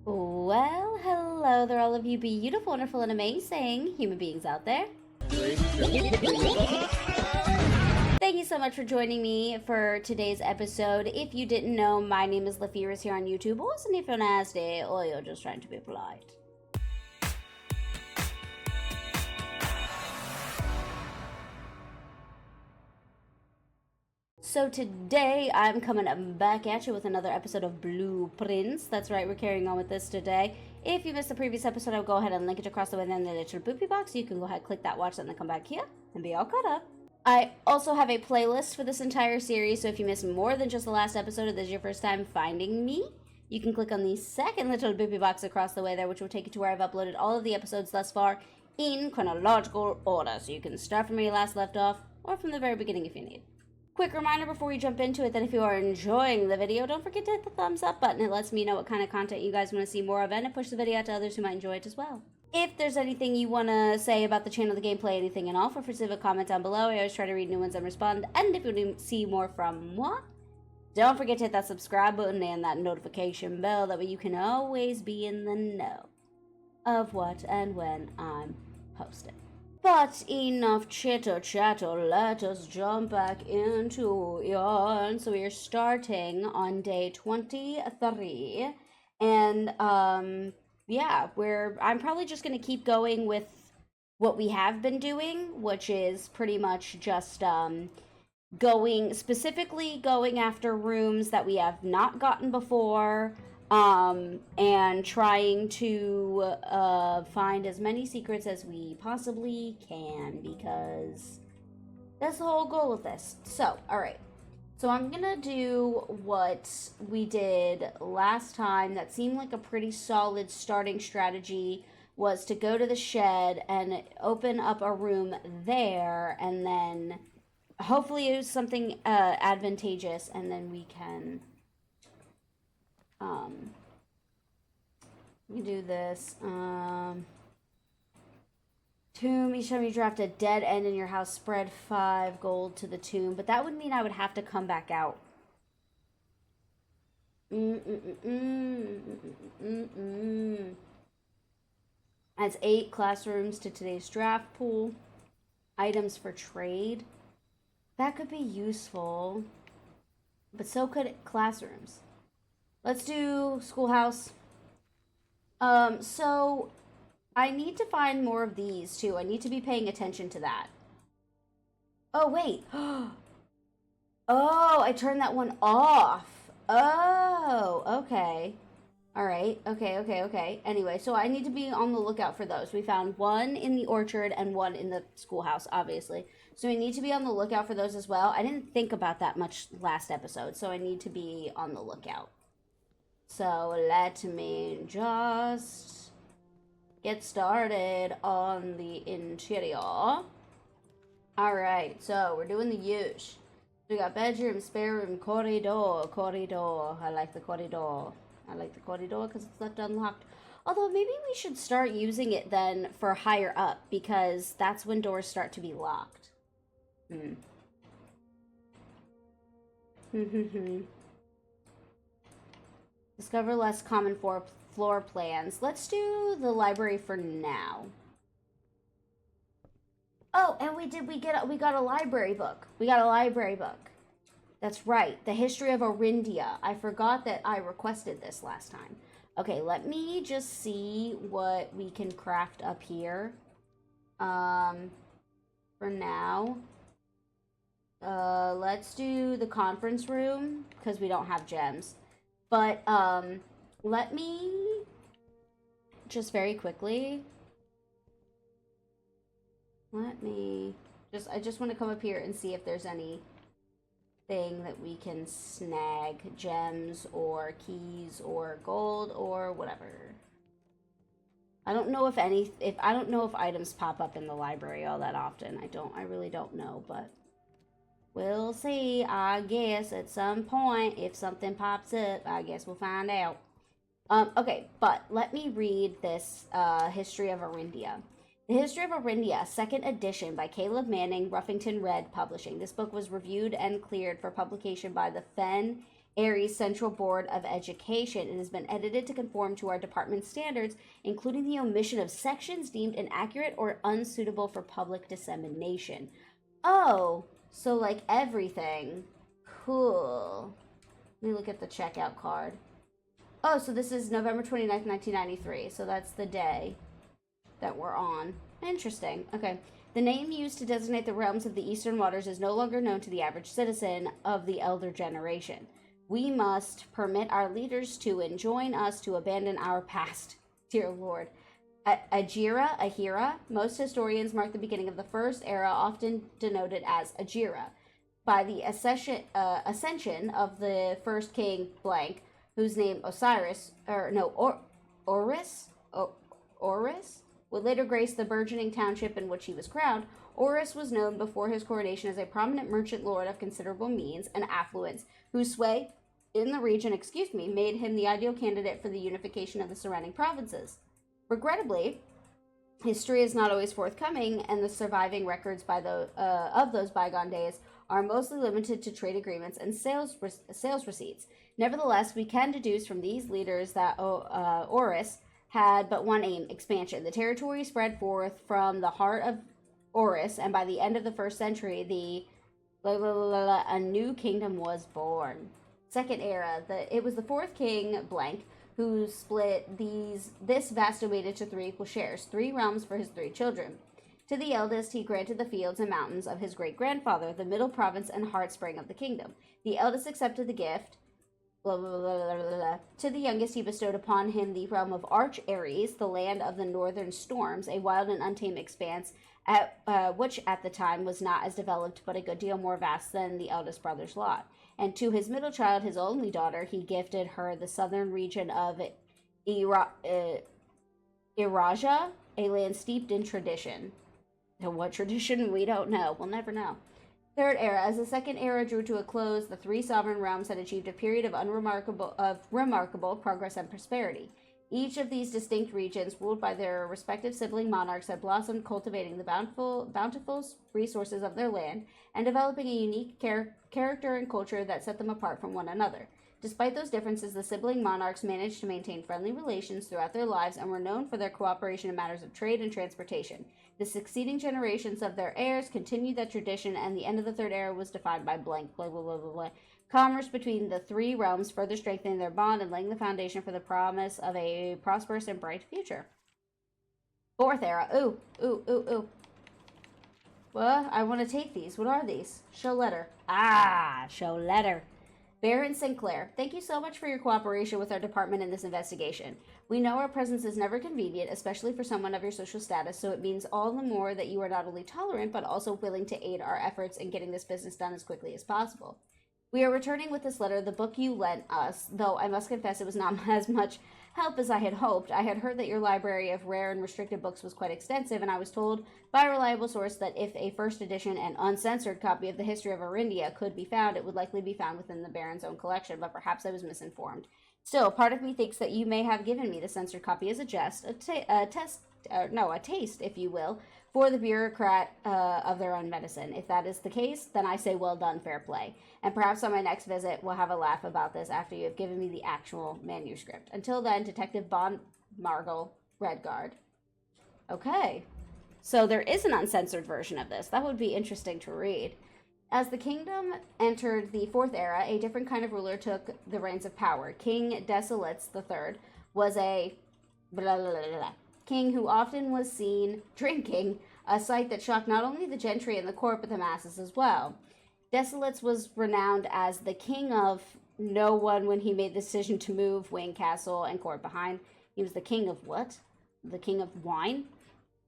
Well, hello there, all of you beautiful, wonderful, and amazing human beings out there. Thank you so much for joining me for today's episode. If you didn't know, my name is Lafiris here on YouTube, or if you're nasty, or you're just trying to be polite. So today I'm coming back at you with another episode of Blueprints. That's right, we're carrying on with this today. If you missed the previous episode, I'll go ahead and link it across the way in the little boopy box. You can go ahead, click that, watch that, and then come back here and be all caught up. I also have a playlist for this entire series, so if you missed more than just the last episode, or this is your first time finding me, you can click on the second little boopy box across the way there, which will take you to where I've uploaded all of the episodes thus far in chronological order. So you can start from where you last left off, or from the very beginning if you need. Quick reminder before we jump into it that if you are enjoying the video, don't forget to hit the thumbs up button. It lets me know what kind of content you guys want to see more of, and it pushes the video out to others who might enjoy it as well. If there's anything you want to say about the channel, the gameplay, anything and all, feel free to leave a comment down below. I always try to read new ones and respond. And if you want to see more from moi, don't forget to hit that subscribe button and that notification bell. That way you can always be in the know of what and when I'm posting. But enough chitter chatter, let us jump back into yarn. So we are starting on day 23, and yeah, I'm probably just gonna keep going with what we have been doing, which is pretty much just specifically going after rooms that we have not gotten before. And trying to find as many secrets as we possibly can, because that's the whole goal of this. So, alright. So I'm gonna do what we did last time that seemed like a pretty solid starting strategy, was to go to the shed and open up a room there, and then hopefully use something advantageous, and then we can you do this. Tomb. Each time you draft a dead end in your house, spread 5 gold to the tomb. But that would mean I would have to come back out. Adds 8 classrooms to today's draft pool. Items for trade. That could be useful. But so could classrooms. Let's do schoolhouse. So I need to find more of these too. I need to be paying attention to that. Oh, wait. Oh, I turned that one off. Oh, okay. All right. Okay. Anyway, so I need to be on the lookout for those. We found one in the orchard and one in the schoolhouse, obviously. So we need to be on the lookout for those as well. I didn't think about that much last episode, so I need to be on the lookout. So let me just get started on the interior. Alright, so we're doing the use. We got bedroom, spare room, corridor. I like the corridor. Because it's left unlocked. Although maybe we should start using it then for higher up, because that's when doors start to be locked. Discover less common floor plans. Let's do the library for now. Oh, and we got a library book. That's right, the history of Orindia. I forgot that I requested this last time. Okay, let me just see what we can craft up here. For now. Let's do the conference room, because we don't have gems. But, let me just very quickly, I just want to come up here and see if there's anything that we can snag, gems or keys or gold or whatever. I don't know if items pop up in the library all that often. I really don't know, but we'll see, I guess, at some point. If something pops up, I guess we'll find out. Okay, but let me read this History of Orindia. The History of Orindia, 2nd edition by Caleb Manning, Ruffington Red Publishing. This book was reviewed and cleared for publication by the Fen Aries Central Board of Education. It has been edited to conform to our department standards, including the omission of sections deemed inaccurate or unsuitable for public dissemination. Oh, so like everything. Cool. Let me look at the checkout card. Oh, so this is November 29th, 1993. So that's the day that we're on. Interesting. Okay. The name used to designate the realms of the Eastern Waters is no longer known to the average citizen of the elder generation. We must permit our leaders to enjoin us to abandon our past. Dear Lord. Ajira, Ahira. Most historians mark the beginning of the first era, often denoted as Ajira, by the ascension of the first king blank, whose name Oris would later grace the burgeoning township in which he was crowned. Oris was known before his coronation as a prominent merchant lord of considerable means and affluence, whose sway in the region, made him the ideal candidate for the unification of the surrounding provinces. Regrettably, history is not always forthcoming, and the surviving records of those bygone days are mostly limited to trade agreements and sales receipts. Nevertheless, we can deduce from these leaders that Oris had but one aim: expansion. The territory spread forth from the heart of Oris, and by the end of the first century, a new kingdom was born. Second era, it was the fourth king blank who split this vast domain into 3 equal shares, 3 realms for his 3 children. To the eldest, he granted the fields and mountains of his great-grandfather, the middle province and heartspring of the kingdom. The eldest accepted the gift. To the youngest, he bestowed upon him the realm of Arch Aries, the land of the northern storms, a wild and untamed expanse, which at the time was not as developed but a good deal more vast than the eldest brother's lot. And to his middle child, his only daughter, he gifted her the southern region of Iraja, a land steeped in tradition. And what tradition? We don't know. We'll never know. Third era. As the second era drew to a close, the 3 sovereign realms had achieved a period of remarkable progress and prosperity. Each of these distinct regions, ruled by their respective sibling monarchs, had blossomed, cultivating the bountiful resources of their land and developing a unique character and culture that set them apart from one another. Despite those differences, the sibling monarchs managed to maintain friendly relations throughout their lives and were known for their cooperation in matters of trade and transportation. The succeeding generations of their heirs continued that tradition, and the end of the third era was defined by blank, blah, blah, blah, blah, blah. Commerce between the 3 realms further strengthening their bond and laying the foundation for the promise of a prosperous and bright future. Fourth era. Ooh. Well, I want to take these. What are these? Show letter. Show letter. Baron Sinclair, thank you so much for your cooperation with our department in this investigation. We know our presence is never convenient, especially for someone of your social status, so it means all the more that you are not only tolerant, but also willing to aid our efforts in getting this business done as quickly as possible. We are returning with this letter the book you lent us, though I must confess it was not as much help as I had hoped. I had heard that your library of rare and restricted books was quite extensive, and I was told by a reliable source that if a first edition and uncensored copy of the history of Arindia could be found, it would likely be found within the Baron's own collection, but perhaps I was misinformed. Still, part of me thinks that you may have given me the censored copy as a taste, if you will, for the bureaucrat of their own medicine. If that is the case, then I say well done, fair play. And perhaps on my next visit, we'll have a laugh about this after you have given me the actual manuscript. Until then, Detective Bond Margle, Redguard. Okay. So there is an uncensored version of this. That would be interesting to read. As the kingdom entered the 4th era, a different kind of ruler took the reins of power. King Desolates III was a king who often was seen drinking, a sight that shocked not only the gentry and the court, but the masses as well. Desolates was renowned as the king of no one when he made the decision to move Wayne Castle and court behind. He was the king of what? The king of wine?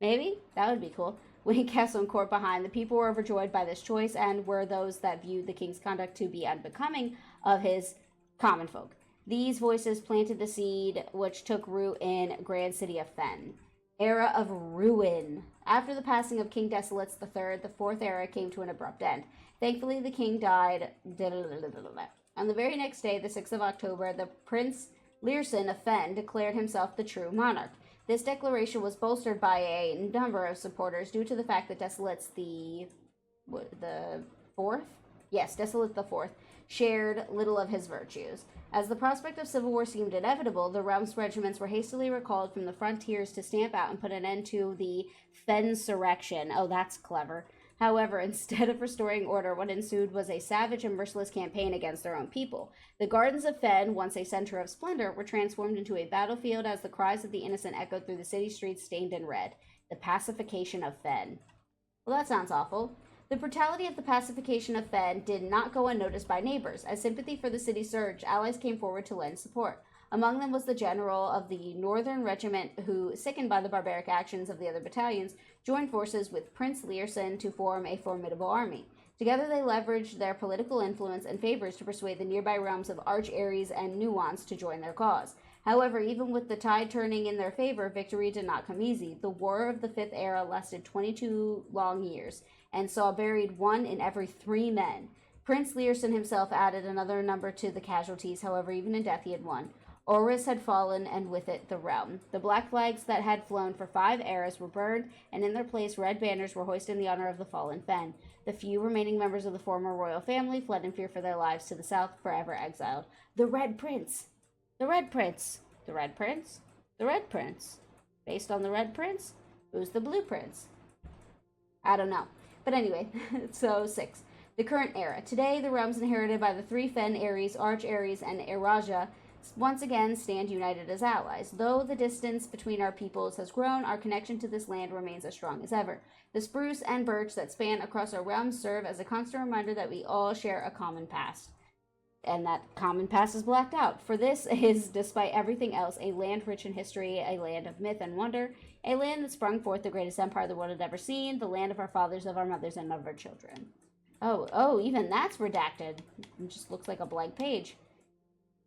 Maybe? That would be cool. Wayne Castle and court behind. The people were overjoyed by this choice and were those that viewed the king's conduct to be unbecoming of his common folk. These voices planted the seed which took root in grand city of Fen. Era of ruin. After the passing of King Desolates III, the 4th era came to an abrupt end. Thankfully, the king died. On the very next day, the 6th of October, the Prince Learson of Fen declared himself the true monarch. This declaration was bolstered by a number of supporters due to the fact that Desolates the 4th? Yes, Desolate the 4th shared little of his virtues. As the prospect of civil war seemed inevitable, the realm's regiments were hastily recalled from the frontiers to stamp out and put an end to the Fensurrection. Oh, that's clever. However, instead of restoring order, what ensued was a savage and merciless campaign against their own people. The gardens of Fen, once a center of splendor, were transformed into a battlefield as the cries of the innocent echoed through the city streets stained in red. The pacification of Fen. Well, that sounds awful. The brutality of the pacification of Fen did not go unnoticed by neighbors. As sympathy for the city surged, allies came forward to lend support. Among them was the general of the Northern Regiment who, sickened by the barbaric actions of the other battalions, joined forces with Prince Learson to form a formidable army. Together they leveraged their political influence and favors to persuade the nearby realms of Arch, Ares, and Nuance to join their cause. However, even with the tide turning in their favor, victory did not come easy. The War of the Fifth Era lasted 22 long years and saw buried 1 in every 3 men. Prince Learson himself added another number to the casualties, however, even in death he had won. Oris had fallen, and with it the realm. The black flags that had flown for 5 eras were burned, and in their place red banners were hoisted in the honor of the fallen Fen. The few remaining members of the former royal family fled in fear for their lives to the south, forever exiled. The Red Prince! The Red Prince! The Red Prince? The Red Prince? Based on the Red Prince? Who's the Blue Prince? I don't know. But anyway, so 6. The current era. Today, the realms inherited by the 3 Fen, Ares, Arch, Ares, and Eraja once again stand united as allies. Though the distance between our peoples has grown, our connection to this land remains as strong as ever. The spruce and birch that span across our realms serve as a constant reminder that we all share a common past. And that common past is blacked out. For this is, despite everything else, a land rich in history, a land of myth and wonder, a land that sprung forth the greatest empire the world had ever seen, the land of our fathers, of our mothers, and of our children. Oh, even that's redacted. It just looks like a blank page.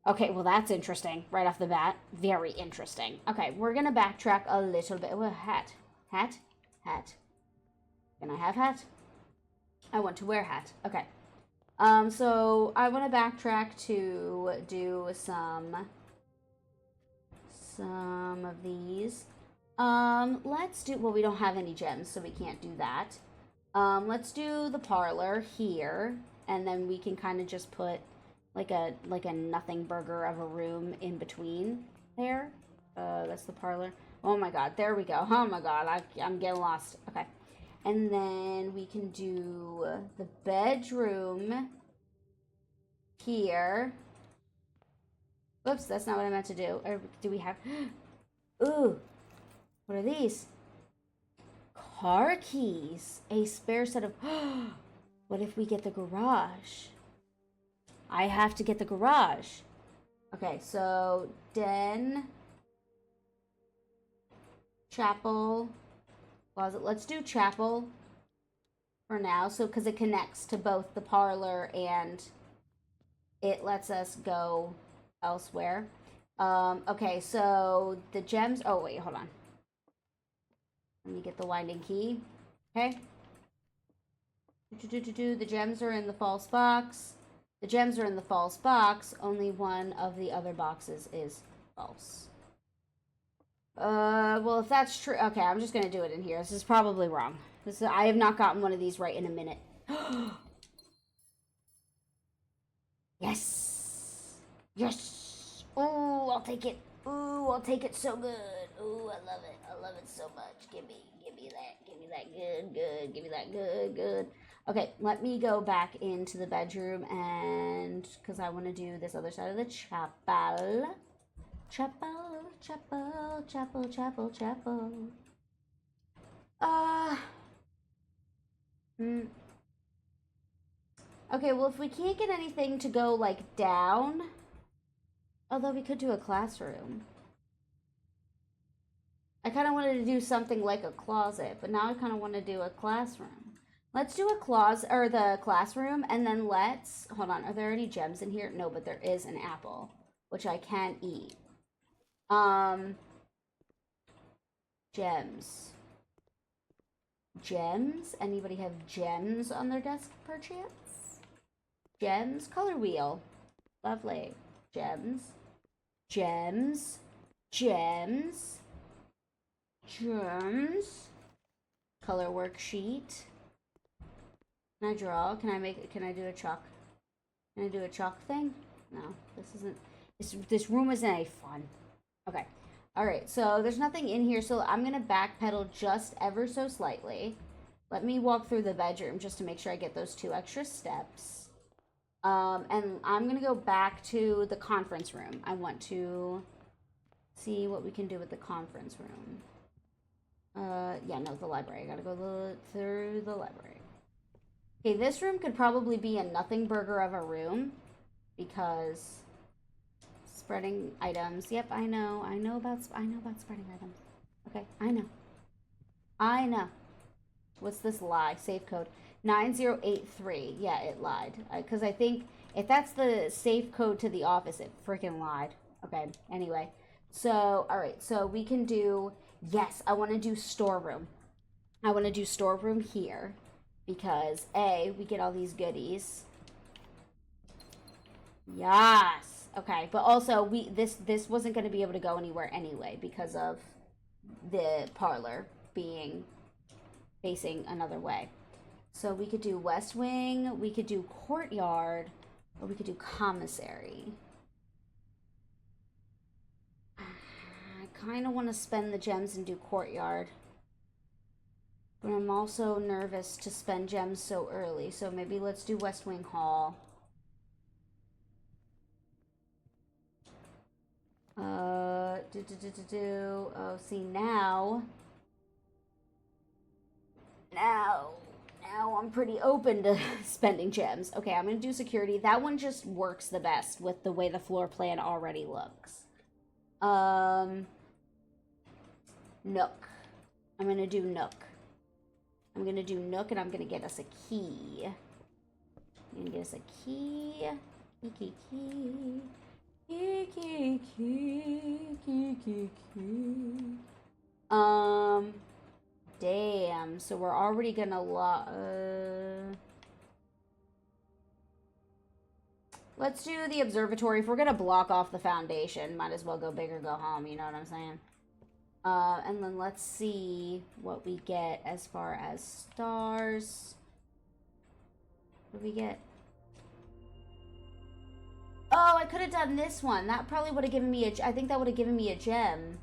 Okay, well, that's interesting. Right off the bat. Very interesting. Okay, we're going to backtrack a little bit. Well, hat. Hat? Hat. Can I have hat? I want to wear hat. Okay. So I want to backtrack to do some of these. Let's do, well, we don't have any gems, so we can't do that. Let's do the parlor here, and then we can kind of just put like a nothing burger of a room in between there. That's the parlor. Oh my god, there we go. Oh my god, I'm getting lost. Okay. And then we can do the bedroom here. Whoops, that's not what I meant to do. Or do we have... Ooh, what are these? Car keys. A spare set of... What if we get the garage? I have to get the garage. Okay, so den, chapel, closet. Let's do chapel for now. So, because it connects to both the parlor and it lets us go elsewhere. Okay, so the gems. Oh, wait, hold on. Let me get the winding key. Okay. The gems are in the false box. The gems are in the false box. Only one of the other boxes is false. Well, if that's true... Okay, I'm just gonna do it in here. This is probably wrong. I have not gotten one of these right in a minute. Yes! Yes! Ooh, I'll take it. Ooh, I'll take it so good. Ooh, I love it. I love it so much. Give me that. Give me that good. Give me that good. Okay, let me go back into the bedroom and... Because I want to do this other side of the chapel. Chapel. Okay, well, if we can't get anything to go, like, down... Although we could do a classroom. I kind of wanted to do something like a closet, but now I kind of want to do a classroom. Let's do a closet, or the classroom, and then let's... Hold on, are there any gems in here? No, but there is an apple, which I can eat. Gems. Gems? Anybody have gems on their desk, perchance? Gems? Color wheel. Lovely. Gems. Color worksheet. Can I draw? Can I do a chalk? Can I do a chalk thing? No, this isn't. This room isn't a fun. Okay. All right. So there's nothing in here. So I'm gonna backpedal just ever so slightly. Let me walk through the bedroom just to make sure I get those 2 extra steps. And I'm gonna go back to the conference room. I want to see what we can do with the conference room. Yeah, no, the library. I gotta go through the library. Okay, this room could probably be a nothing burger of a room because spreading items. Yep, I know about spreading items. Okay, I know. What's this lie? Safe code 9083. Yeah, it lied. Because I think if that's the safe code to the office, it freaking lied. Okay, anyway. So, all right. So we can do, yes, I want to do storeroom. I want to do storeroom here because A, we get all these goodies. Yes. Okay, but also this wasn't going to be able to go anywhere anyway because of the parlor being facing another way. So we could do West Wing, we could do courtyard, or we could do commissary. I kind of want to spend the gems and do courtyard. But I'm also nervous to spend gems so early, so maybe let's do West Wing Hall. Oh, see, now I'm pretty open to spending gems. Okay, I'm gonna do security. That one just works the best with the way the floor plan already looks. Nook. I'm gonna do Nook. I'm gonna do Nook, and I'm gonna get us a key. I'm gonna get us a key. Key. Damn. So we're already gonna let's do the observatory. If we're gonna block off the foundation, might as well go big or go home, you know what I'm saying? And then let's see what we get as far as stars. What do we get? Oh, I could have done this one. That probably would have given me I think that would have given me a gem.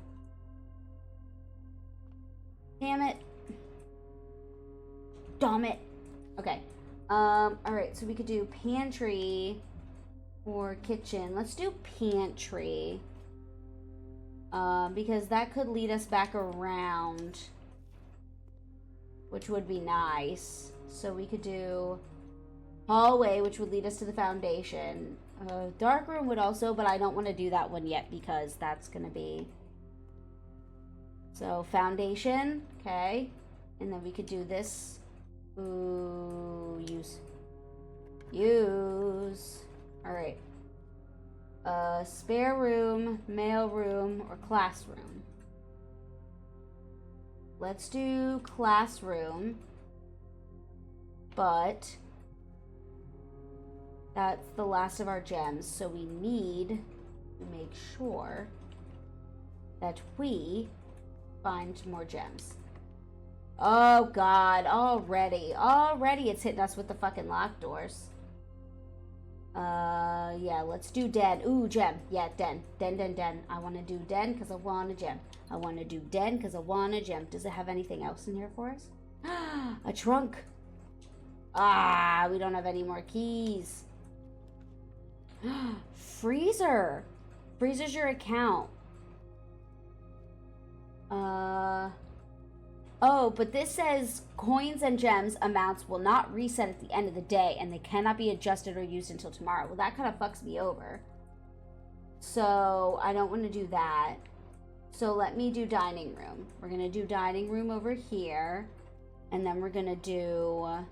Damn it. Damn it. Okay. Alright, so we could do pantry or kitchen. Let's do pantry. Because that could lead us back around, which would be nice. So we could do hallway, which would lead us to the foundation. Dark room would also, but I don't want to do that one yet because that's going to be... So foundation, okay. And then we could do this. Ooh, use. Alright. Spare room, mail room, or classroom. Let's do classroom. But that's the last of our gems, so we need to make sure that we find more gems. Oh god, already it's hitting us with the fucking locked doors. Yeah, let's do den. Ooh, gem. Yeah, den. I want to do den because I want a gem. I want to do den because I want a gem. Does it have anything else in here for us? A trunk. Ah, we don't have any more keys. Freezer. Freezer's your account. Oh, but this says coins and gems amounts will not reset at the end of the day and they cannot be adjusted or used until tomorrow. Well, that kind of fucks me over. So I don't want to do that. So let me do dining room. We're going to do dining room over here. And then we're going to do... Oh,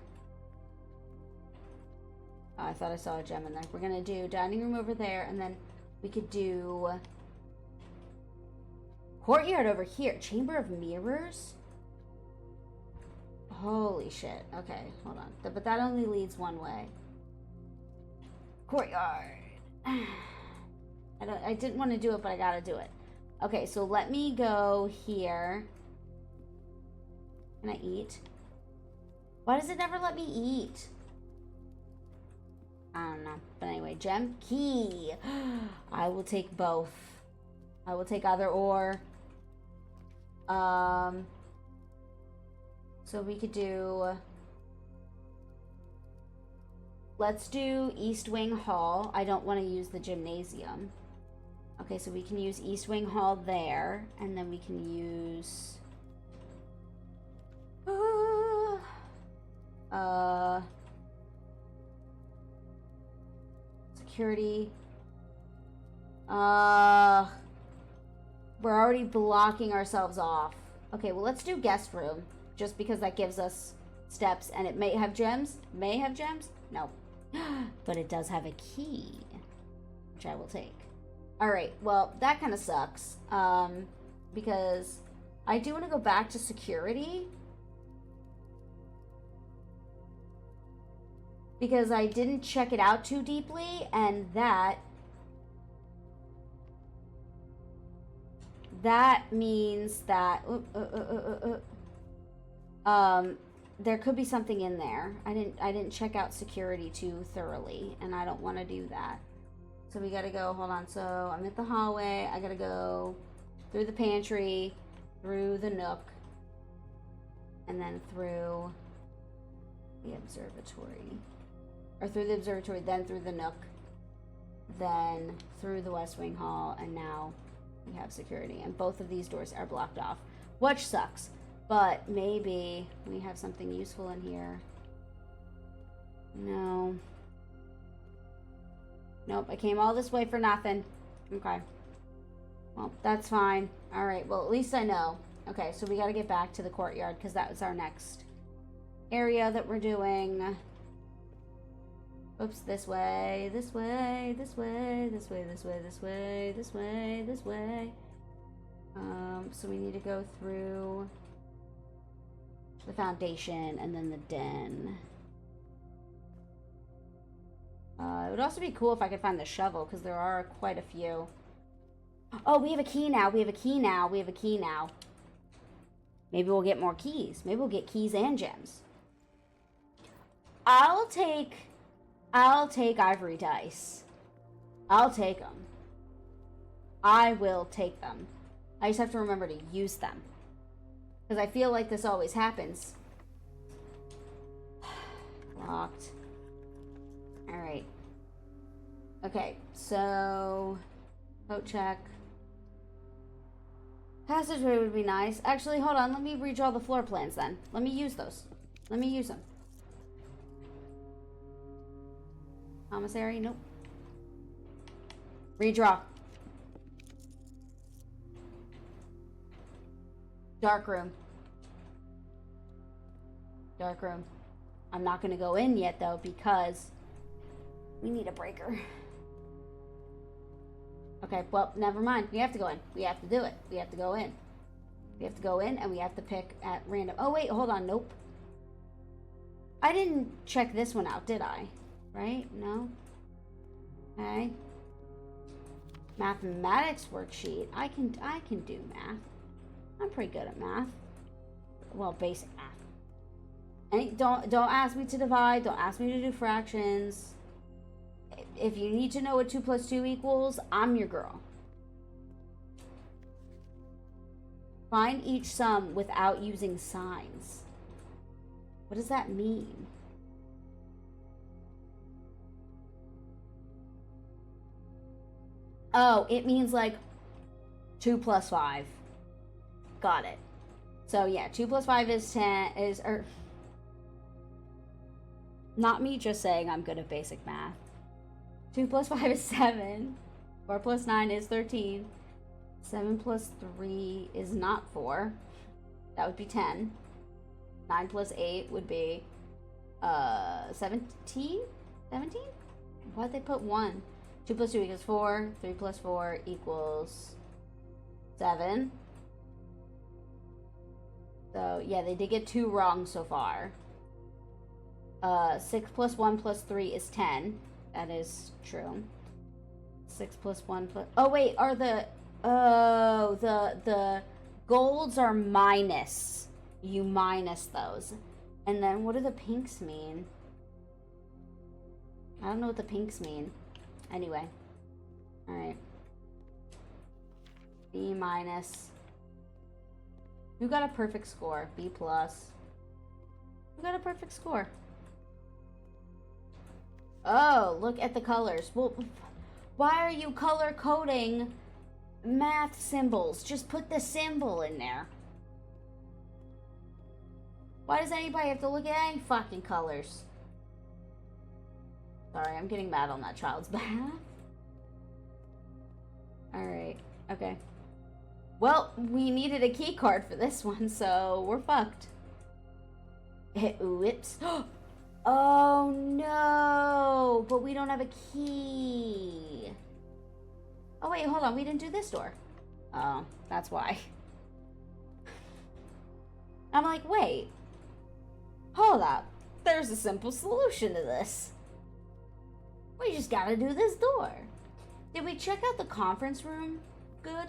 I thought I saw a gem in there. We're going to do dining room over there. And then we could do... courtyard over here. Chamber of mirrors? Holy shit. Okay, hold on. But that only leads one way. Courtyard. I didn't want to do it, but I gotta do it. Okay, so let me go here. Can I eat? Why does it never let me eat? I don't know. But anyway, gem key. I will take both. I will take either or. So we could do... Let's do East Wing Hall. I don't want to use the gymnasium. Okay, so we can use East Wing Hall there. And then we can use... security. We're already blocking ourselves off. Okay, well, let's do guest room. Just because that gives us steps. And it may have gems. May have gems? No. But it does have a key. Which I will take. Alright, well, that kind of sucks. Because I do want to go back to security. Because I didn't check it out too deeply. And that means that there could be something in there. I didn't check out security too thoroughly, and I don't want to do that. So we gotta go, hold on, so I'm at the hallway. I gotta go through the pantry, through the nook, and then through the observatory. Or through the observatory, then through the nook, then through the West Wing Hall, and now we have security. And both of these doors are blocked off, which sucks. But maybe we have something useful in here. No. Nope, I came all this way for nothing. Okay. Well, that's fine. Alright, well, at least I know. Okay, so we gotta get back to the courtyard, because that was our next area that we're doing. Oops, this way, this way, this way, this way, this way, this way, this way, this way. So we need to go through the foundation and then the den. It would also be cool if I could find the shovel, because there are quite a few. Oh, we have a key now. We have a key now. We have a key now. Maybe we'll get more keys. Maybe we'll get keys and gems. I'll take ivory dice. I'll take them. I will take them. I just have to remember to use them. Because I feel like this always happens. Locked. Alright. Okay, so... Boat check. Passageway would be nice. Actually, hold on. Let me redraw the floor plans then. Let me use those. Let me use them. Commissary? Nope. Redraw. Dark room. Dark room. I'm not going to go in yet, though, because we need a breaker. Okay, well, never mind. We have to go in. We have to do it. We have to go in. We have to go in, and we have to pick at random. Oh, wait, hold on. Nope. I didn't check this one out, did I? Right? No? Okay. Mathematics worksheet. I can do math. I'm pretty good at math. Well, basic math. And don't ask me to divide. Don't ask me to do fractions. If you need to know what 2 plus 2 equals, I'm your girl. Find each sum without using signs. What does that mean? Oh, it means like 2 plus 5. Got it. So yeah, 2 plus 5 is 10, not me just saying I'm good at basic math. 2 plus 5 is 7. 4 plus 9 is 13. 7 plus 3 is not 4. That would be 10. 9 plus 8 would be 17? 17? Why'd they put 1? 2 plus 2 equals 4. 3 plus 4 equals 7. So, yeah, they did get 2 wrong so far. 6 plus 1 plus 3 is 10. That is true. 6 plus 1 plus... Oh, wait, are the... Oh, the golds are minus. You minus those. And then what do the pinks mean? I don't know what the pinks mean. Anyway. Alright. B minus. Who got a perfect score? B plus. Who got a perfect score? Oh, look at the colors. Well, why are you color coding math symbols? Just put the symbol in there. Why does anybody have to look at any fucking colors? Sorry, I'm getting mad on that child's behalf. Alright, okay. Well, we needed a key card for this one, so we're fucked. Whoops. Oh no! But we don't have a key. Oh wait, hold on. We didn't do this door. Oh, that's why. I'm like, wait. Hold up. There's a simple solution to this. We just gotta do this door. Did we check out the conference room? Good.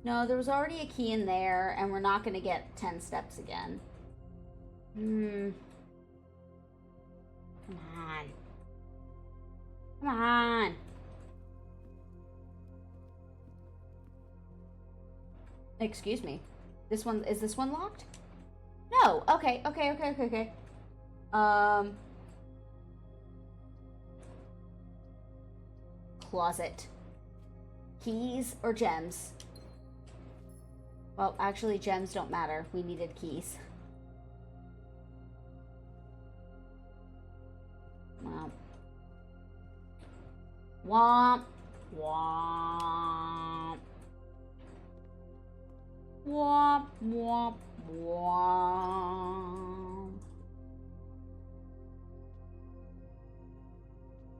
No, there was already a key in there, and we're not gonna get 10 steps again. Come on. Come on. Excuse me. Is this one locked? No. Okay. Closet. Keys or gems? Well, actually, gems don't matter. We needed keys. Womp. Womp. Womp. Womp. Womp. Womp.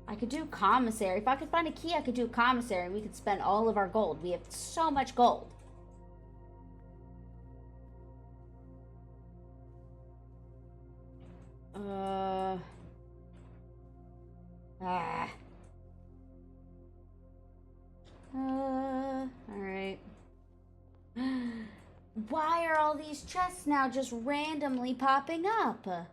I could do commissary. If I could find a key, I could do commissary, and we could spend all of our gold. We have so much gold. Alright. Why are all these chests now just randomly popping up? Don't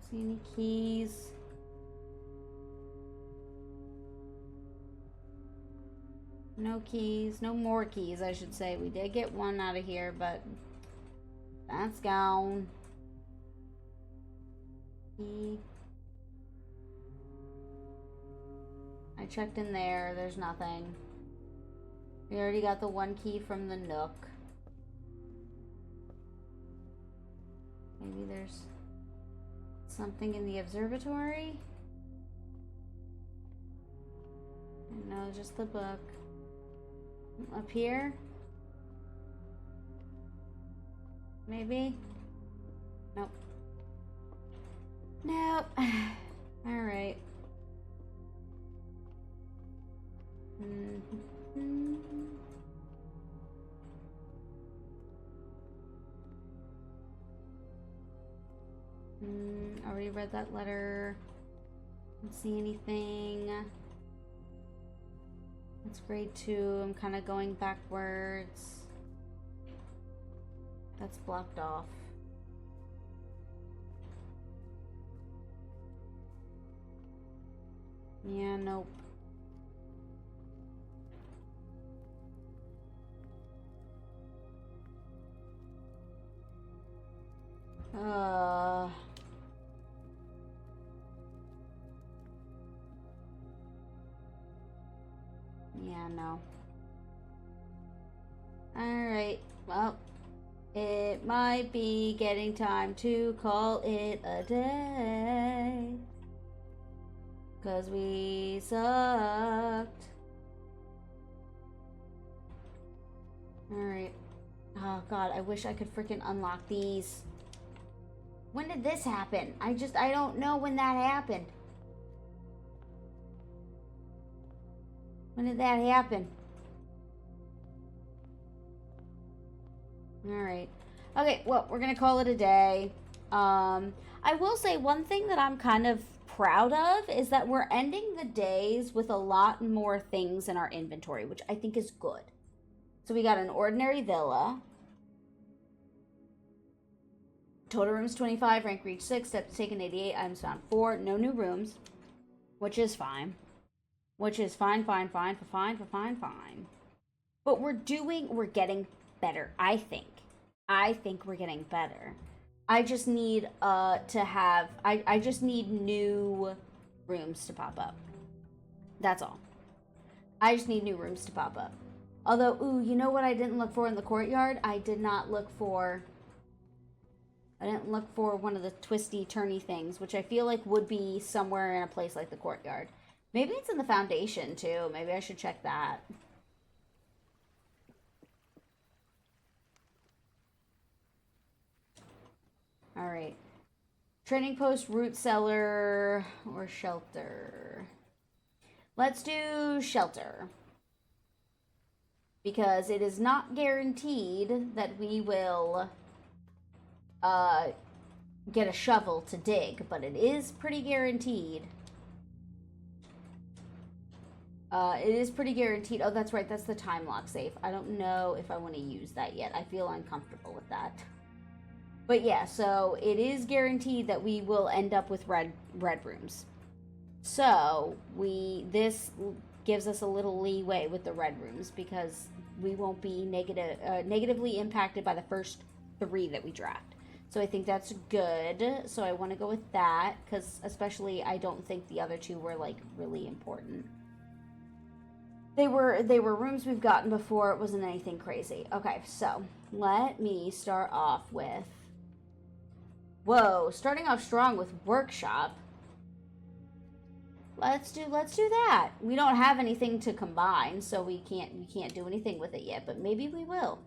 see any keys. No keys. No more keys, I should say. We did get one out of here, but that's gone. Key. I checked in there. There's nothing. We already got the one key from the Nook. Maybe there's something in the observatory? No, just the book. Up here? Maybe? Nope. Nope. Alright. Already read that letter. Don't see anything. It's grade 2. I'm kind of going backwards. That's blocked off. Yeah, nope. Yeah, no. Alright, well, it might be getting time to call it a day. 'Cause we sucked. Alright. Oh god, I wish I could freaking unlock these. When did this happen? I don't know when that happened. When did that happen? Alright. Okay, well, we're gonna call it a day. I will say one thing that I'm kind of proud of is that we're ending the days with a lot more things in our inventory, which I think is good. So we got an ordinary villa. Total rooms 25, rank reach 6, steps taken 88, items found 4, no new rooms, which is fine. Which is fine. But we're getting better, I think. I think we're getting better. I just need I just need new rooms to pop up. That's all. I just need new rooms to pop up. Although, ooh, you know what I didn't look for in the courtyard? I didn't look for one of the twisty turny things, which I feel like would be somewhere in a place like the courtyard. Maybe it's in the foundation too. Maybe I should check that. All right. Trading post, root cellar, or shelter. Let's do shelter. Because it is not guaranteed that we will get a shovel to dig, but it is pretty guaranteed. It is pretty guaranteed. Oh, that's right. That's the time lock safe. I don't know if I want to use that yet. I feel uncomfortable with that. But yeah, so it is guaranteed that we will end up with red rooms. So this gives us a little leeway with the red rooms because we won't be negatively impacted by the first 3 that we draft. So I think that's good. So I want to go with that because especially I don't think the other 2 were like really important. They were rooms we've gotten before. It wasn't anything crazy. Okay, so let me start off with. Whoa, starting off strong with workshop. Let's do that. We don't have anything to combine, so we can't do anything with it yet, but maybe we will.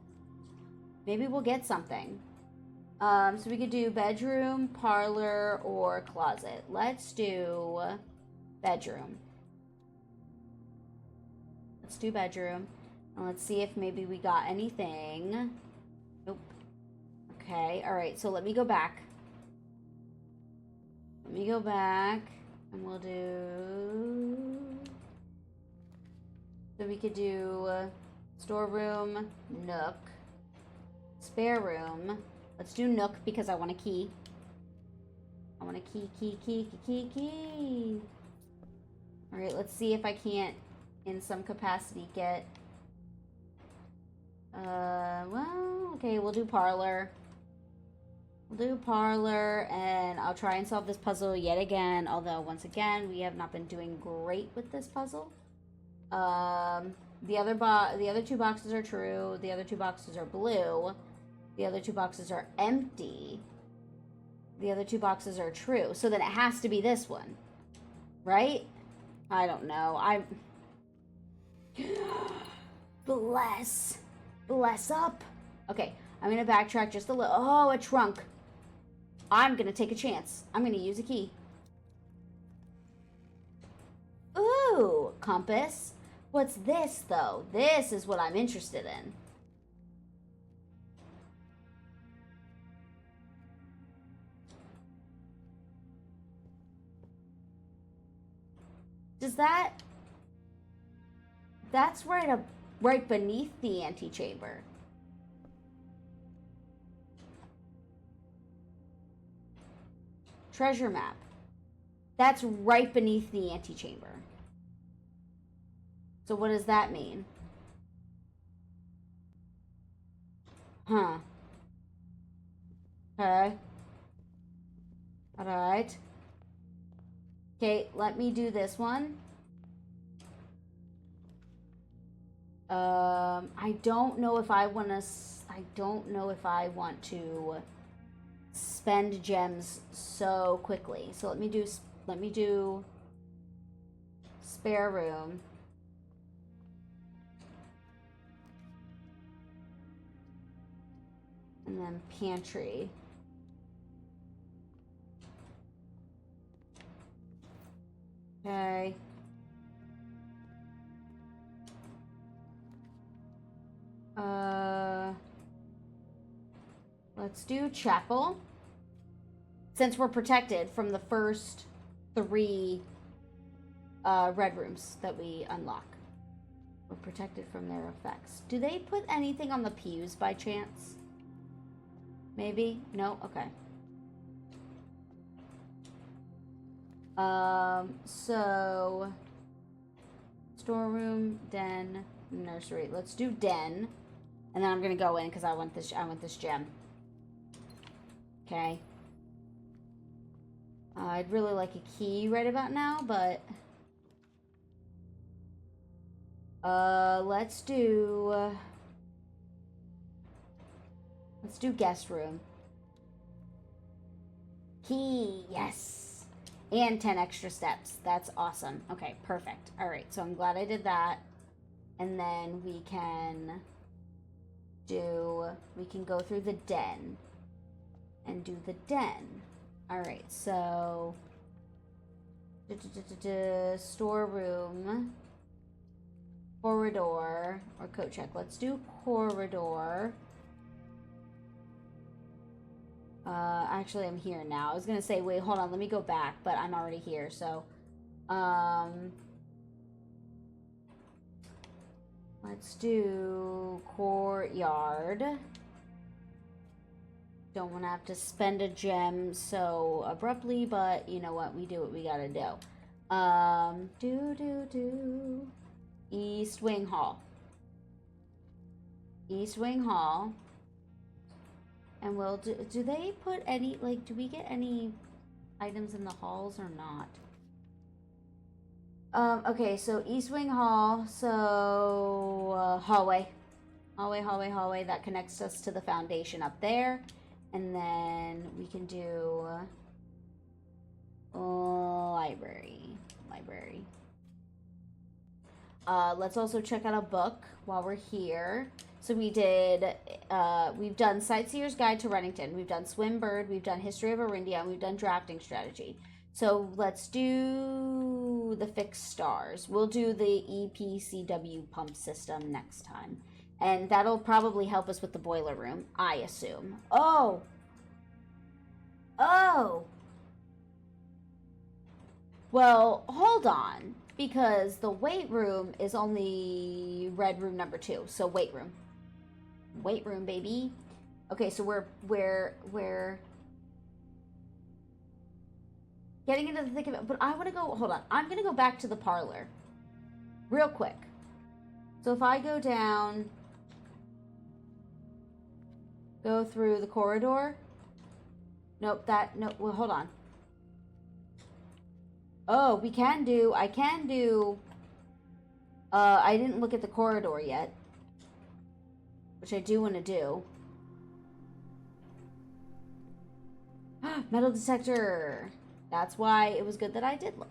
Maybe we'll get something. So we could do bedroom, parlor, or closet. Let's do bedroom. Let's do bedroom. And let's see if maybe we got anything. Nope. Okay, alright, so let me go back. Let me go back. And we'll do... So we could do storeroom, nook, spare room. Let's do nook because I want a key. I want a key. Alright, let's see if I can't, in some capacity, get... well, okay, we'll do parlor. We'll do parlor, and I'll try and solve this puzzle yet again, although, once again, we have not been doing great with this puzzle. The other 2 boxes are true. The other 2 boxes are blue. The other 2 boxes are empty. The other 2 boxes are true. So then it has to be this one. Right? I don't know. Bless up. Okay, I'm gonna backtrack just a little. Oh, a trunk. I'm gonna take a chance. I'm gonna use a key. Ooh, compass. What's this, though? This is what I'm interested in. Does that... That's right beneath the antechamber. Treasure map. That's right beneath the antechamber. So what does that mean? Huh. Okay. Alright. Okay, let me do this one. I don't know if I want to spend gems so quickly. So let me do spare room. And then pantry. Okay. Let's do chapel. Since we're protected from the first 3 red rooms that we unlock. We're protected from their effects. Do they put anything on the pews by chance? Maybe? No? Okay. So storeroom, den, nursery. Let's do den. And then I'm gonna go in because I want this gem. Okay. I'd really like a key right about now, but let's do guest room. Key, yes. And 10 extra steps. That's awesome. Okay, perfect. All right, so I'm glad I did that. And then we can go through the den and do the den. All right, so storeroom, corridor, or coat check. Let's do corridor. Actually, I'm here now. I was gonna say, wait, hold on, let me go back, but I'm already here, so, let's do courtyard. Don't want to have to spend a gem so abruptly, but you know what? We do what we gotta do. East Wing Hall. East Wing Hall. And we'll do they put any, like, do we get any items in the halls or not? Okay, so East Wing Hall, so, hallway. Hallway, that connects us to the foundation up there. And then we can do library. Let's also check out a book while we're here. So we've done Sightseer's Guide to Runnington, we've done Swimbird, we've done History of Arindia, and we've done Drafting Strategy. So let's do the Fixed Stars. We'll do the EPCW pump system next time. And that'll probably help us with the boiler room, I assume. Oh! Well, hold on. Because the weight room is only red room number 2. So weight room. Weight room, baby. Okay, so we're getting into the thick of it. But I want to go, hold on. I'm going to go back to the parlor. Real quick. So if I go down, go through the corridor. Nope, well, hold on. Oh, I can do, I didn't look at the corridor yet, which I do want to do. Metal detector. That's why it was good that I did look.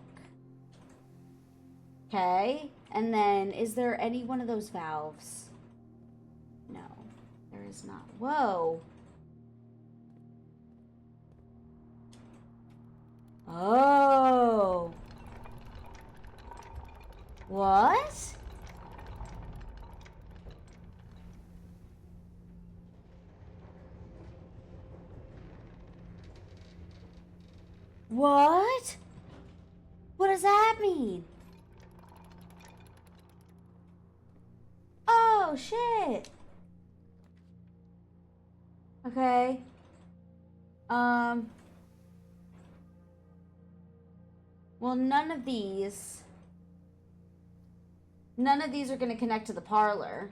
Okay, and then is there any one of those valves? No, there is not. Whoa. Oh. What? What? What does that mean? Oh, shit. Okay. Well, none of these are going to connect to the parlor.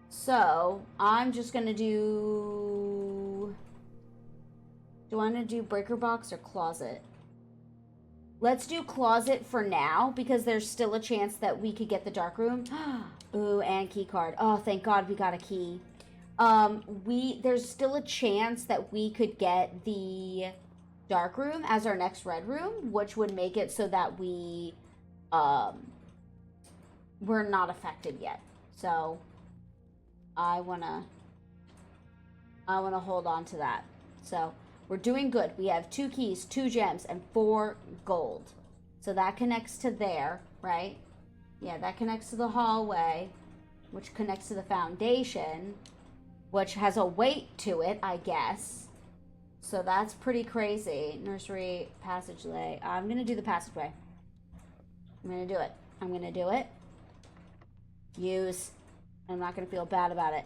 So, I'm just going to do I want to do breaker box or closet? Let's do closet for now, because there's still a chance that we could get the dark room. Ooh, and key card. Oh, thank God we got a key. There's still a chance that we could get the dark room as our next red room, which would make it so that we're not affected yet. So I wanna hold on to that. So we're doing good. We have 2 keys, 2 gems, and 4 gold. So that connects to there, right? Yeah, that connects to the hallway, which connects to the foundation, which has a weight to it, I guess. So that's pretty crazy. Nursery, passageway. I'm going to do the passageway. I'm going to do it. I'm going to do it. Use. I'm not going to feel bad about it.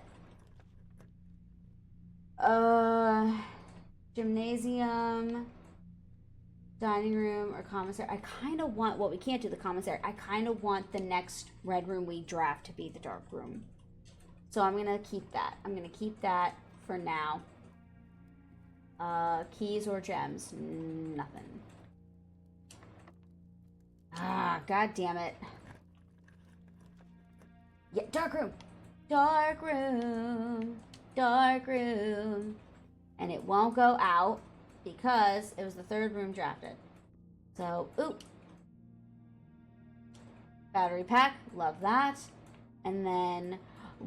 Gymnasium, dining room, or commissary. I kind of want, well, we can't do the commissary. I kind of want the next red room we draft to be the dark room. So I'm going to keep that. I'm going to keep that for now. Keys or gems? Nothing. Ah, god damn it. Yeah, dark room. Dark room. Dark room. And it won't go out because it was the third room drafted. So, oop. Battery pack. Love that. And then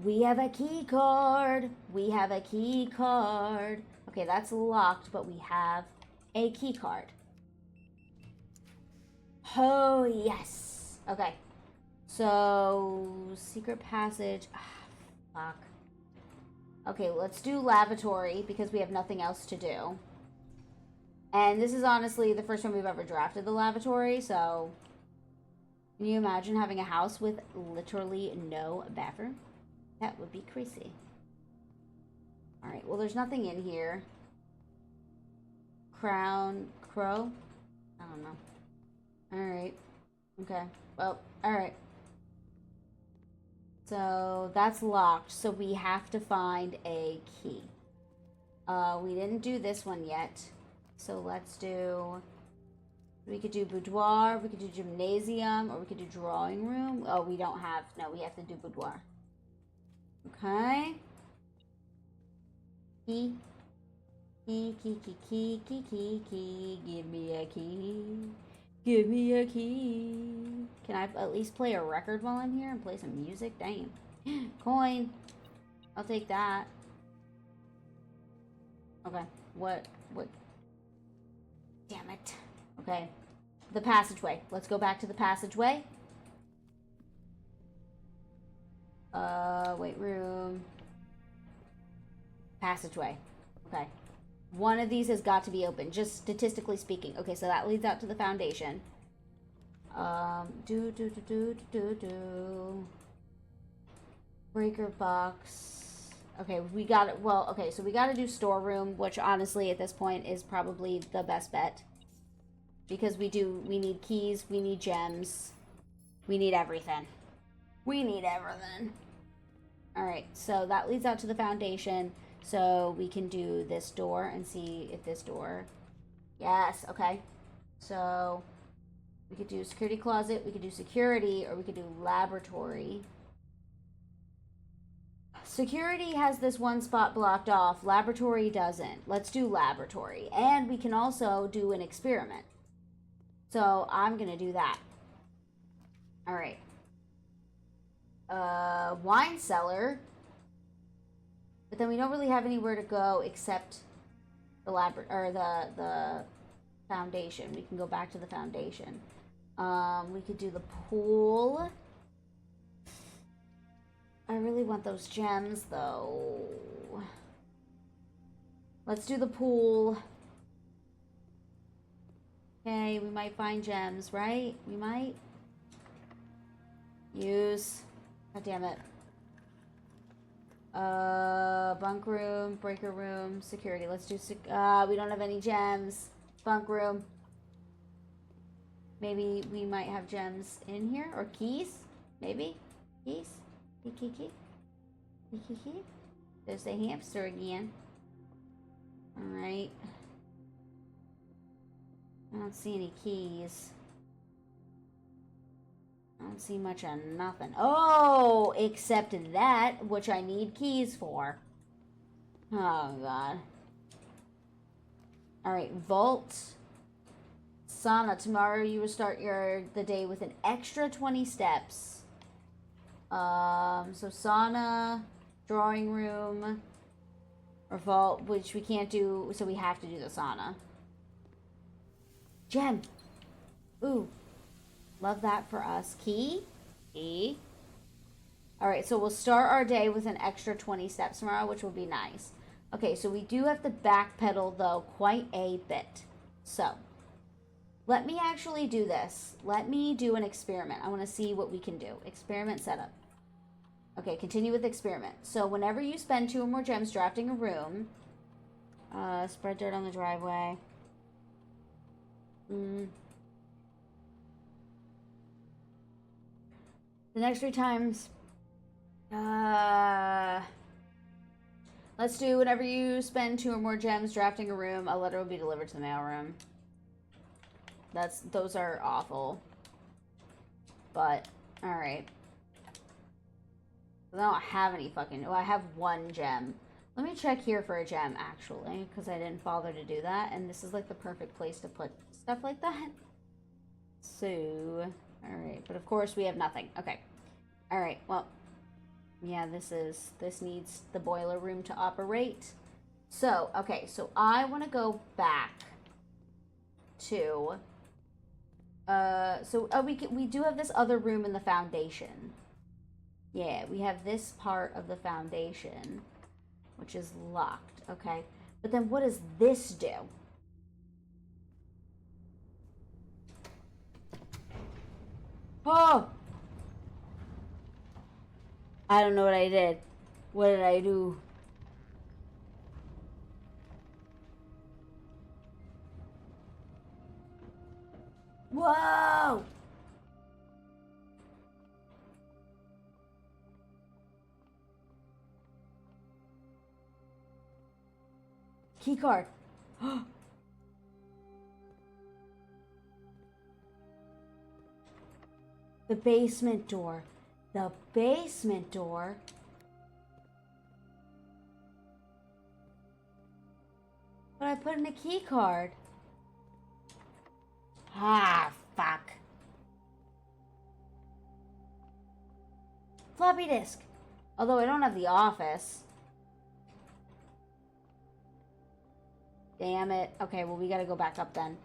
we have a key card. We have a key card. Okay, that's locked, but we have a key card. Oh, yes. Okay. So, secret passage. Ah, fuck. Okay, let's do lavatory because we have nothing else to do. And this is honestly the first time we've ever drafted the lavatory, so can you imagine having a house with literally no bathroom? That would be crazy. Alright, well, there's nothing in here. Crow? I don't know. Alright. Okay. Well, alright. So, that's locked, so we have to find a key. We didn't do this one yet. So, let's do... We could do boudoir, we could do gymnasium, or we could do drawing room. Oh, we don't have... No, we have to do boudoir. Okay. Key. Key. Give me a key. Give me a key. Can I at least play a record while I'm here and play some music? Damn. Coin. I'll take that. Okay. What? Damn it. Okay. The passageway. Let's go back to the passageway. Wait room. Passageway. Okay. One of these has got to be open, just statistically speaking. Okay, so that leads out to the foundation. Breaker box. Okay, we got it. Well, okay, so we got to do storeroom, which honestly at this point is probably the best bet. Because we need keys, we need gems, we need everything. We need everything. Alright, so that leads out to the foundation. So we can do this door and see if this door... Yes, okay. So we could do security closet, we could do security, or we could do laboratory. Security has this one spot blocked off. Laboratory doesn't. Let's do laboratory. And we can also do an experiment. So I'm going to do that. Alright. Wine cellar. But then we don't really have anywhere to go except the the foundation. We can go back to the foundation. We could do the pool. I really want those gems though. Let's do the pool. Okay, we might find gems, right? We might. Use. God damn it. Bunk room, breaker room, security. Let's do we don't have any gems. Bunk room. Maybe we might have gems in here, or keys. Maybe keys. Key. There's a hamster again. All right. I don't see any keys. I don't see much of nothing. Oh, except that, which I need keys for. Oh, God. Alright, vault. Sauna. Tomorrow you will start the day with an extra 20 steps. So sauna, drawing room, or vault, which we can't do, so we have to do the sauna. Gem. Ooh. Love that for us. Key. Alright, so we'll start our day with an extra 20 steps tomorrow, which will be nice. Okay, so we do have to backpedal, though, quite a bit. So, let me actually do this. Let me do an experiment. I want to see what we can do. Experiment setup. Okay, continue with experiment. So, whenever you spend 2 or more gems drafting a room, spread dirt on the driveway. The next 3 times, let's do whenever you spend 2 or more gems drafting a room, a letter will be delivered to the mailroom. Those are awful. But, alright. I don't have any fucking... Oh, I have 1 gem. Let me check here for a gem, actually, because I didn't bother to do that. And this is, like, the perfect place to put stuff like that. So, alright. But, of course, we have nothing. Okay. Alright, well... Yeah, this needs the boiler room to operate. So, okay, so I want to go back to... we do have this other room in the foundation. Yeah, we have this part of the foundation, which is locked, okay? But then what does this do? Oh! I don't know what I did. What did I do? Whoa! Key card. The basement door. The basement door? But I put in a key card. Ah, fuck. Floppy disk. Although I don't have the office. Damn it. Okay, well, we gotta go back up then.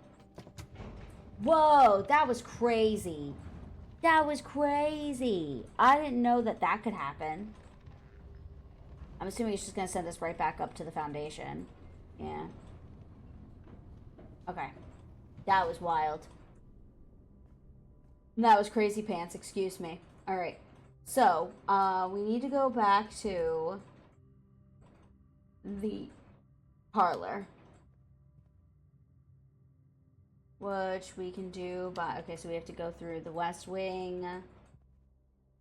Whoa, that was crazy. That was crazy. I didn't know that that could happen. I'm assuming it's just gonna send us right back up to the foundation. Yeah. Okay. That was wild. That was crazy pants, excuse me. Alright. So, we need to go back to the parlor. Which we can do by... Okay, so we have to go through the West Wing.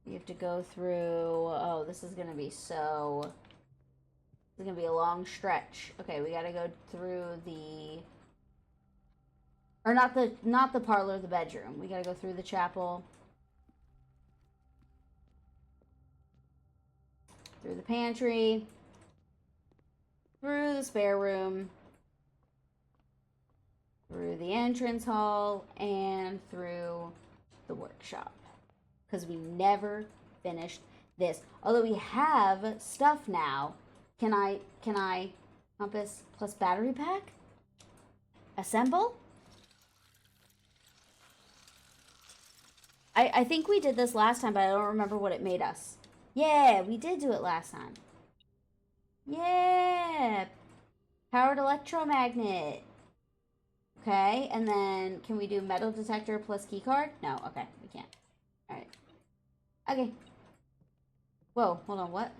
We have to go through... Oh, this is going to be so... This is going to be a long stretch. Okay, we got to go through the... Or not the parlor, the bedroom. We got to go through the chapel. Through the pantry. Through the spare room. Through the entrance hall, and through the workshop. Because we never finished this. Although we have stuff now. Can I compass plus battery pack? Assemble? I think we did this last time, but I don't remember what it made us. Yeah, we did do it last time. Yeah! Powered electromagnet. Okay, and then can we do metal detector plus key card? No, okay, we can't. Alright. Okay. Whoa, hold on, what?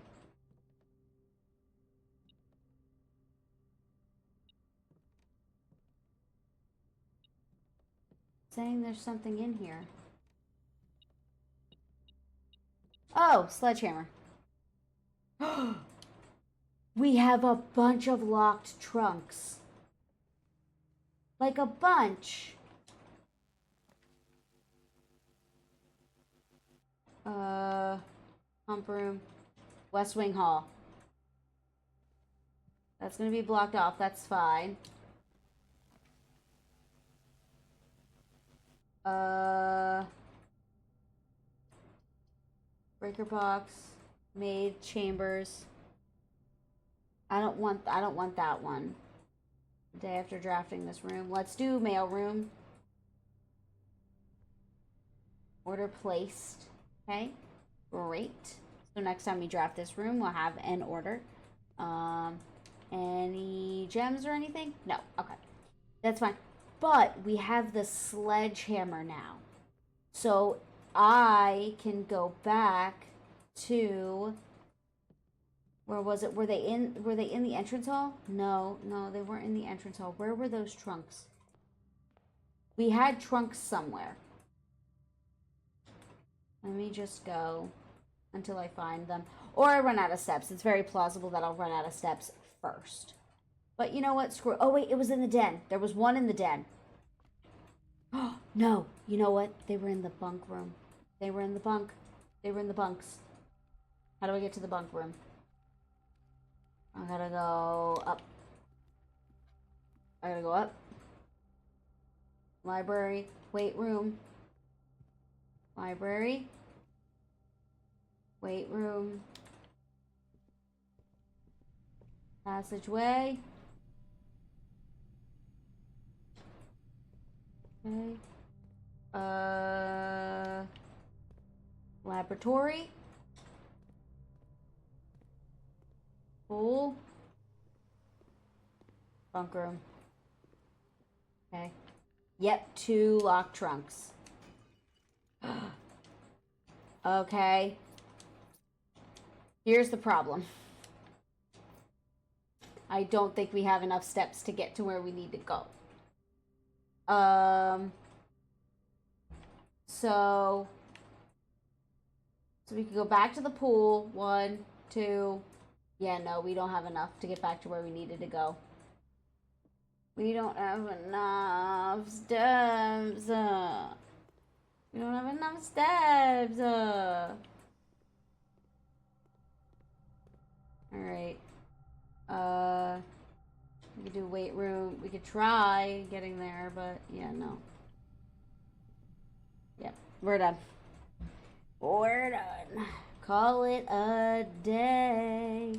Saying there's something in here. Oh, sledgehammer. We have a bunch of locked trunks. Like a bunch. Pump room. West Wing Hall. That's gonna be blocked off. That's fine. Breaker box. Maid chambers. I don't want that one. Day after drafting this room. Let's do mail room. Order placed. Okay. Great. So next time we draft this room, we'll have an order. Any gems or anything? No. Okay. That's fine. But we have the sledgehammer now. So I can go back to, where was it? Were they in the entrance hall? No, they weren't in the entrance hall. Where were those trunks? We had trunks somewhere. Let me just go until I find them. Or I run out of steps. It's very plausible that I'll run out of steps first. But you know what? Screw. Oh, wait. It was in the den. There was one in the den. Oh, no. You know what? They were in the bunk room. They were in the bunk. They were in the bunks. How do I get to the bunk room? I gotta go up. I gotta go up. Library. Weight room. Library. Weight room. Passageway. Okay. Laboratory. Pool. Bunk room. Okay. Yep, 2 locked trunks. Okay. Here's the problem. I don't think we have enough steps to get to where we need to go. So we could go back to the pool. 1, 2. Yeah, no, we don't have enough to get back to where we needed to go. We don't have enough steps. We don't have enough steps. Alright. We could do weight room. We could try getting there, but yeah, no. Yep, we're done. We're done. Call it a day.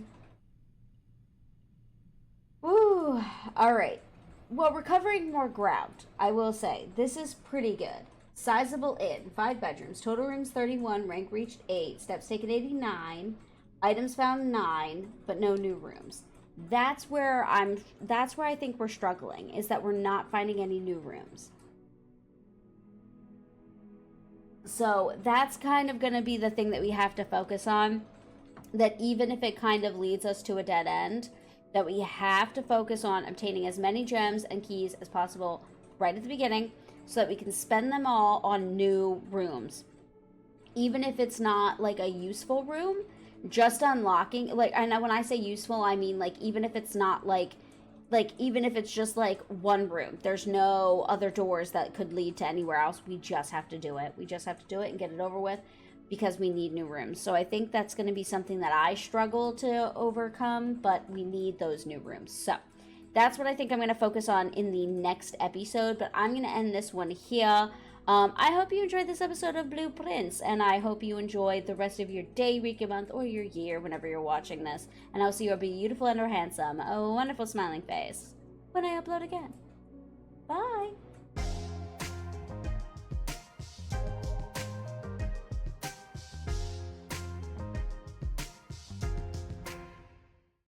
Woo. Alright. Well, we're covering more ground, I will say. This is pretty good. Sizable inn, 5 bedrooms, total rooms 31, rank reached 8, steps taken 89, items found 9, but no new rooms. That's where I think we're struggling, is that we're not finding any new rooms. So that's kind of going to be the thing that we have to focus on, that even if it kind of leads us to a dead end, that we have to focus on obtaining as many gems and keys as possible right at the beginning, so that we can spend them all on new rooms. Even if it's not like a useful room, just unlocking, like, I know when I say useful, I mean like even if it's not like even if it's just like one room, there's no other doors that could lead to anywhere else, we just have to do it. We just have to do it and get it over with, because we need new rooms. So I think that's going to be something that I struggle to overcome, but we need those new rooms. So that's what I think I'm going to focus on in the next episode, but I'm going to end this one here. I hope you enjoyed this episode of Blueprints, and I hope you enjoy the rest of your day, week, or month, or your year whenever you're watching this. And I'll see your beautiful and or handsome, a wonderful smiling face when I upload again. Bye!